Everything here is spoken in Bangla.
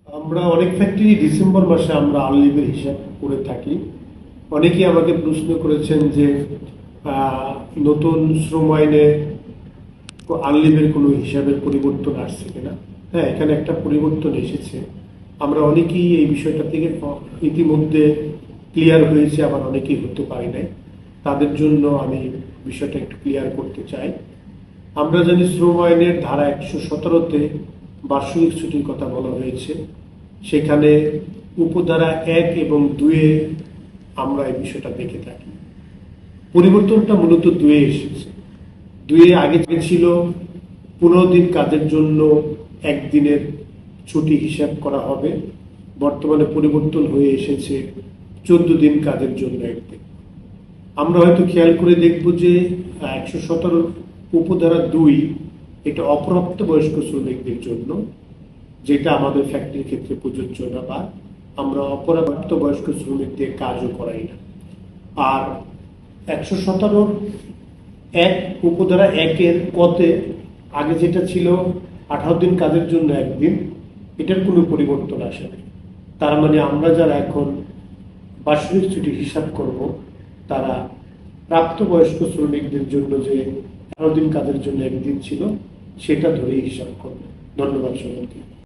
আমরা অনেক ফ্যাক্টরি ডিসেম্বর মাসে আমরা আনলিভের হিসাব করে থাকি। অনেকেই আমাকে প্রশ্ন করেছেন যে আহ, নতুন শ্রম আইনে আনলিভের কোনো হিসাবের পরিবর্তন আসছে কিনা। হ্যাঁ, এখানে একটা পরিবর্তন এসেছে। আমরা অনেকেই এই বিষয়টা থেকে ইতিমধ্যে ক্লিয়ার হয়েছে, আবার অনেকেই হতে পারি নাই। তাদের জন্য আমি বিষয়টা একটু ক্লিয়ার করতে চাই। আমরা জানি শ্রম আইনের ধারা 117-তে বার্ষিক ছুটির কথা বলা হয়েছে। সেখানে উপধারা 1 এবং 2-এ আমরা এই বিষয়টা দেখে থাকি। পরিবর্তনটা মূলত 2-এ এসেছে। 2-এ আগে ছিল 15 দিন কাজের জন্য একদিনের ছুটি হিসাব করা হবে। বর্তমানে পরিবর্তন হয়ে এসেছে 14 দিন কাজের জন্য একদিন। আমরা হয়তো খেয়াল করে দেখব যে 117 উপধারা 2 এটা অপ্রাপ্ত বয়স্ক শ্রমিকদের জন্য, যেটা আমাদের ফ্যাক্টরির ক্ষেত্রে প্রযোজ্য না, বা আমরা অপ্রাপ্ত বয়স্ক শ্রমিকদের কাজও করাই না। আর 117 উপধারা 1-এর কতে আগে যেটা ছিল 18 দিন কাজের জন্য একদিন, এটার কোনো পরিবর্তন আসেনি। তার মানে আমরা যারা এখন বার্ষিক ছুটি হিসাব করব, তারা প্রাপ্তবয়স্ক শ্রমিকদের জন্য যে 18 দিন কাজের জন্য একদিন ছিল, সেটা ধরেই হিসাব করবে। ধন্যবাদ সকলকে।